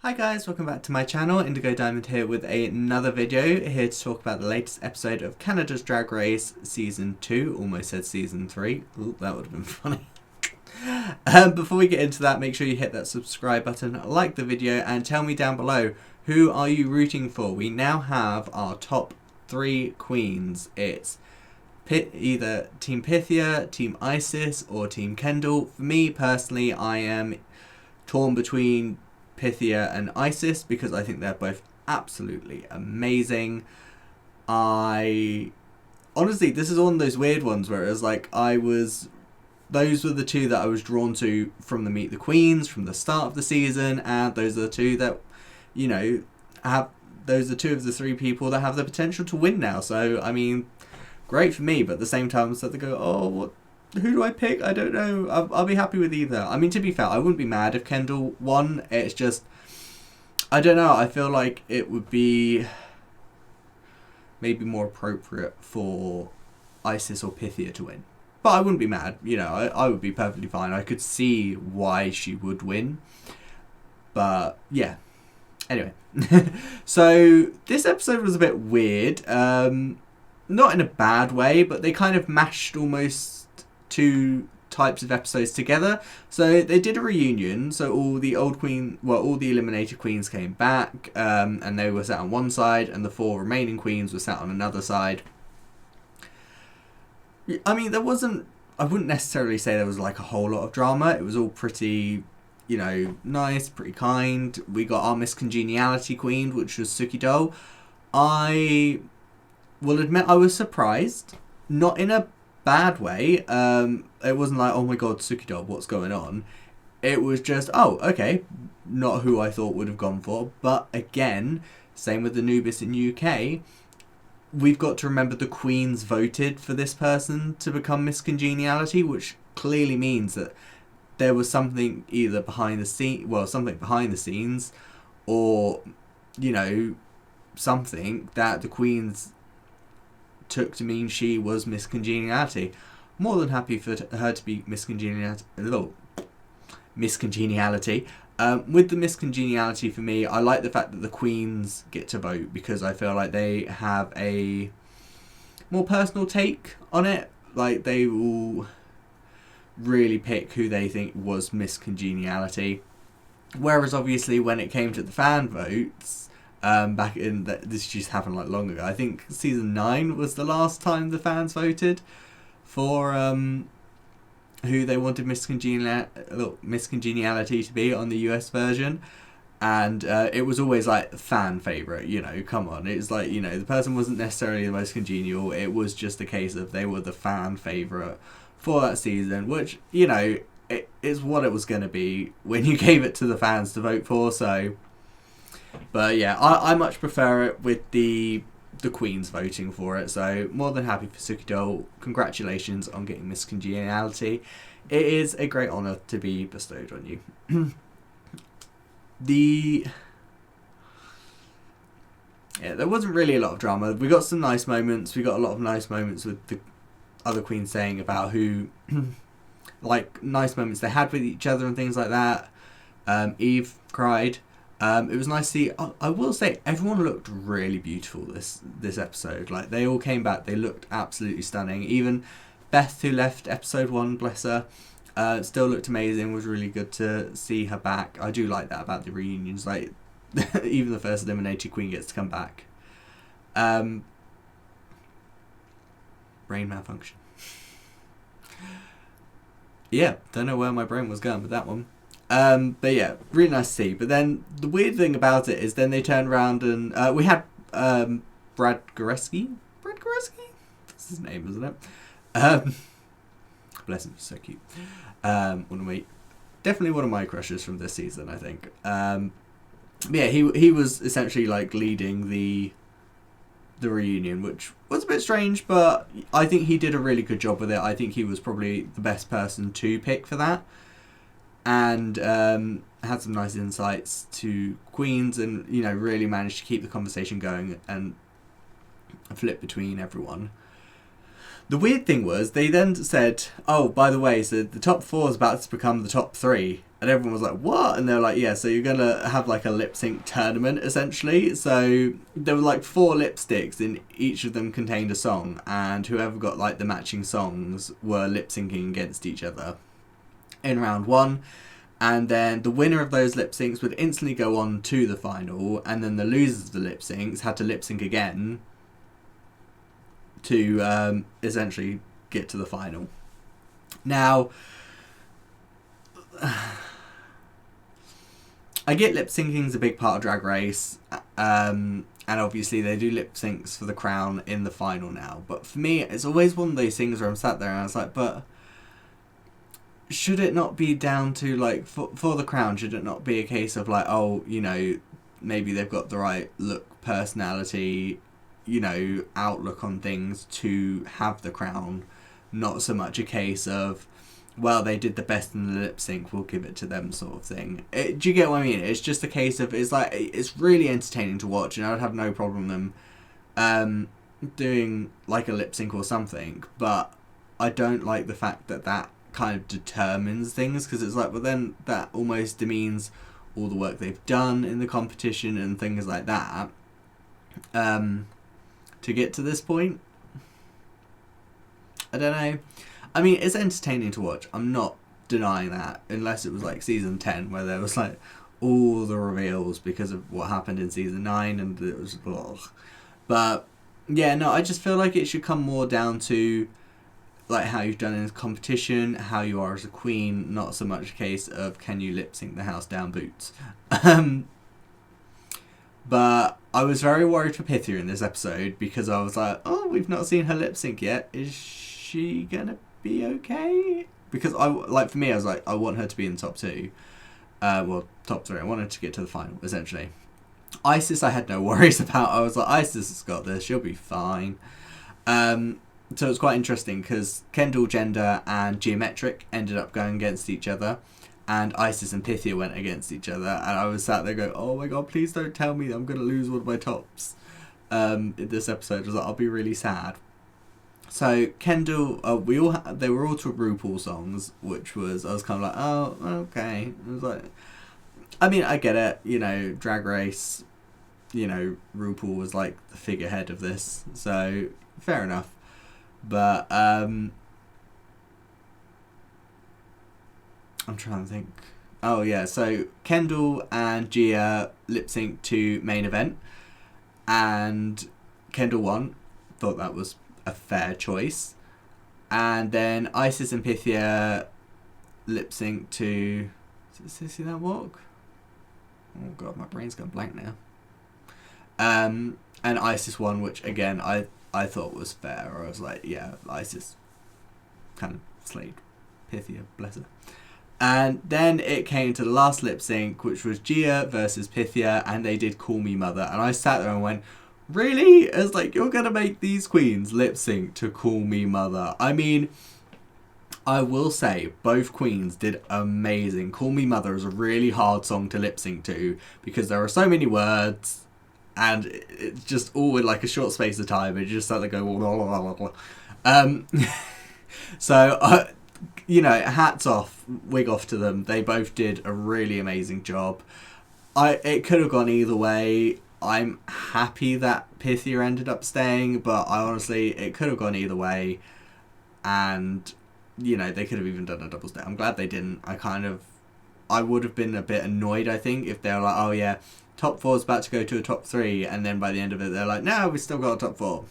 Hi guys, welcome back to my channel. Indigo Diamond here with another video, here to talk about the latest episode of Canada's Drag Race Season 2. Almost said Season 3. Ooh, that would have been funny. Before we get into that, make sure you hit that subscribe button, like the video, and tell me down below, who are you rooting for? We now have our top 3 queens. It's either Team Pythia, Team Icesis, or Team Kendall. For me personally, I am torn between Pythia and Icesis because I think they're both absolutely amazing. Honestly, this is one of those weird ones where it was like those were the two that I was drawn to from the Meet the Queens from the start of the season, and those are the two that, you know, those are two of the 3 people that have the potential to win now. So I mean, great for me, but at the same time, so they go, oh, who do I pick? I don't know. I'll be happy with either. I mean, to be fair, I wouldn't be mad if Kendall won. It's just, I don't know. I feel like it would be maybe more appropriate for Icesis or Pythia to win. But I wouldn't be mad. You know, I would be perfectly fine. I could see why she would win. But, yeah. Anyway. So, this episode was a bit weird. Not in a bad way, but they kind of mashed almost 2 types of episodes together. So they did a reunion, so all the eliminated queens came back, and they were sat on one side, and the 4 remaining queens were sat on another side. I mean, I wouldn't necessarily say there was like a whole lot of drama. It was all pretty, you know, nice, pretty kind. We got our Miss Congeniality queen, which was Suki. I will admit I was surprised, not in a bad way. It wasn't like, oh my god, Suki, what's going on? It was just, oh, okay, not who I thought would have gone for. But again, same with the Nubis in UK, we've got to remember the queens voted for this person to become Miss Congeniality, which clearly means that there was something either behind the scenes, or, you know, something that the queens took to mean she was Miss Congeniality. More than happy for her to be Miss Congeniality. With the Miss Congeniality, for me, I like the fact that the queens get to vote, because I feel like they have a more personal take on it. Like, they will really pick who they think was Miss Congeniality. Whereas obviously when it came to the fan votes, back in this just happened like long ago. I think season 9 was the last time the fans voted for who they wanted Miss Congeniality to be on the US version, and it was always like fan favorite. You know, come on, it's like, you know, the person wasn't necessarily the most congenial. It was just a case of they were the fan favorite for that season, which, you know, it is what it was going to be when you gave it to the fans to vote for. So. But yeah, I much prefer it with the queens voting for it. So more than happy for Suki. Congratulations on getting Miss Congeniality. It is a great honour to be bestowed on you. There wasn't really a lot of drama. We got some nice moments. We got a lot of nice moments with the other queens saying about who, like, nice moments they had with each other and things like that. Eve cried. It was nice to see. I will say, everyone looked really beautiful this episode. Like, they all came back. They looked absolutely stunning. Even Beth, who left episode 1, bless her, still looked amazing. Was really good to see her back. I do like that about the reunions. Like, even the first eliminated queen gets to come back. Brain malfunction. Yeah, don't know where my brain was going with that one. But yeah, really nice to see. But then the weird thing about it is then they turned around and we had Brad Goreski? That's his name, isn't it? Bless him, he's so cute. Definitely one of my crushes from this season, I think. But yeah, he was essentially like leading the reunion, which was a bit strange, but I think he did a really good job with it. I think he was probably the best person to pick for that. And had some nice insights to queens, and, you know, really managed to keep the conversation going and flip between everyone. The weird thing was, they then said, oh, by the way, so the top 4 is about to become the top 3. And everyone was like, what? And they were like, yeah, so you're going to have like a lip sync tournament, essentially. So there were like 4 lipsticks, and each of them contained a song. And whoever got like the matching songs were lip syncing against each other in round 1. And then the winner of those lip syncs would instantly go on to the final. And then the losers of the lip syncs had to lip sync again to essentially get to the final. Now, I get lip syncing's a big part of Drag Race, and obviously they do lip syncs for the crown in the final now. But for me, it's always one of those things where I'm sat there and I was like, but should it not be down to, like, for the crown, should it not be a case of like, oh, you know, maybe they've got the right look, personality, you know, outlook on things to have the crown, not so much a case of, well, they did the best in the lip sync, we'll give it to them, sort of thing. Do you get what I mean? It's just a case of, it's like, it's really entertaining to watch, and I'd have no problem them doing like a lip sync or something, but I don't like the fact that that kind of determines things, because it's like, well, then that almost demeans all the work they've done in the competition and things like that to get to this point. I don't know. I mean, it's entertaining to watch. I'm not denying that, unless it was like season 10, where there was like all the reveals because of what happened in season 9, and it was ugh. But yeah, no, I just feel like it should come more down to like how you've done in the competition, how you are as a queen, not so much a case of can you lip sync the house down boots. But I was very worried for Pythia in this episode, because I was like, oh, we've not seen her lip sync yet. Is she gonna be okay? Because for me, I was like, I want her to be in the top 2. Well, top 3. I wanted to get to the final, essentially. Icesis, I had no worries about. I was like, Icesis has got this. She'll be fine. So it's quite interesting, because Kendall, Gender, and Geometric ended up going against each other, and Icesis and Pythia went against each other, and I was sat there going, oh my god, please don't tell me I'm going to lose one of my tops in this episode. I was like, I'll be really sad. So Kendall, they were all to RuPaul songs, which was, I was kind of like, oh, okay. I was like, I mean, I get it, you know, Drag Race, you know, RuPaul was like the figurehead of this, so fair enough. But I'm trying to think. Oh yeah, so Kendall and Gia lip synced to Main Event, and Kendall won. Thought that was a fair choice. And then Icesis and Pythia lip synced to, is it Sissy That Walk? Oh god, my brain's gone blank now. And Icesis won, which again I thought was fair. I was like, yeah, Icesis kind of slayed Pythia, bless her. And then it came to the last lip sync, which was Gia versus Pythia, and they did Call Me Mother. And I sat there and went, really? It's like, you're going to make these queens lip sync to Call Me Mother? I mean, I will say, both queens did amazing. Call Me Mother is a really hard song to lip sync to, because there are so many words, and it's just all in like a short space of time, and you just start to go, blah, blah, blah, blah. So, you know, hats off, wig off to them. They both did a really amazing job. It could have gone either way. I'm happy that Pythia ended up staying, but it could have gone either way. And, you know, they could have even done a double stay. I'm glad they didn't. I would have been a bit annoyed, I think, if they were like, oh yeah, top 4 is about to go to a top 3, and then by the end of it they're like, no, we still got a top 4.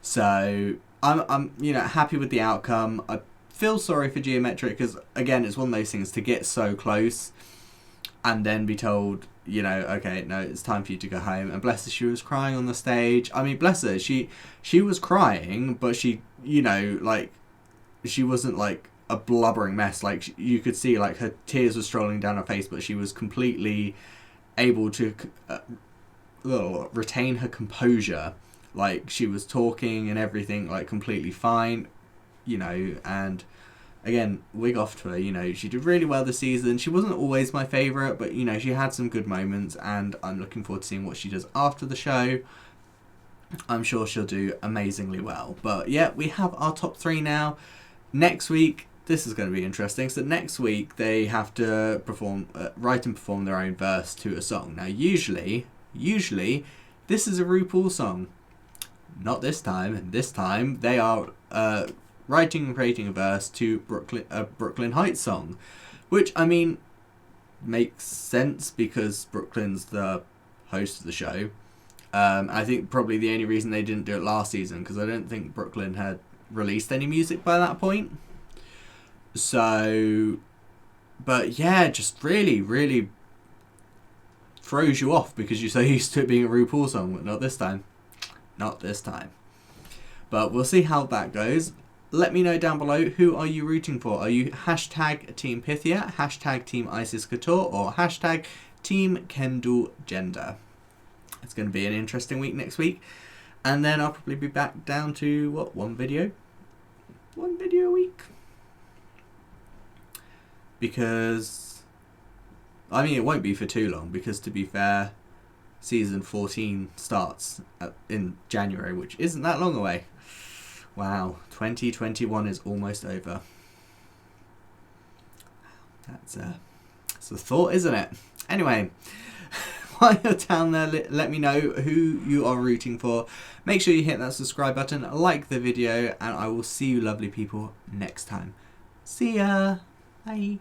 So I'm you know, happy with the outcome. I feel sorry for Geometric, because again, it's one of those things to get so close and then be told, you know, okay, no, it's time for you to go home. And bless her, she was crying on the stage. I mean, bless her, she was crying, but she, you know, like, she wasn't like a blubbering mess. Like, you could see like her tears were strolling down her face, but she was completely able to retain her composure. Like, she was talking and everything, like, completely fine, you know. And again, wig off to her, you know, she did really well this season. She wasn't always my favourite, but, you know, she had some good moments, and I'm looking forward to seeing what she does after the show. I'm sure she'll do amazingly well. But yeah, we have our top 3 now. Next week, this is going to be interesting. So next week they have to write and perform their own verse to a song. Now usually this is a RuPaul song. Not this time. And this time they are writing and creating a verse to a Brooklyn Heights song, which I mean makes sense because Brooklyn's the host of the show. I think probably the only reason they didn't do it last season because I don't think Brooklyn had released any music by that point. So, but yeah, just really throws you off because you're so used to it being a RuPaul song, but not this time. Not this time. But we'll see how that goes. Let me know down below, who are you rooting for? Are you hashtag Team Pythia, hashtag Team Icesis Couture, or hashtag Team Kendall Gender? It's going to be an interesting week next week. And then I'll probably be back down to, what, one video? One video a week? Because, I mean, it won't be for too long, because to be fair, season 14 starts in January, which isn't that long away. Wow, 2021 is almost over. That's a thought, isn't it? Anyway, while you're down there, let me know who you are rooting for. Make sure you hit that subscribe button, like the video, and I will see you lovely people next time. See ya! Bye!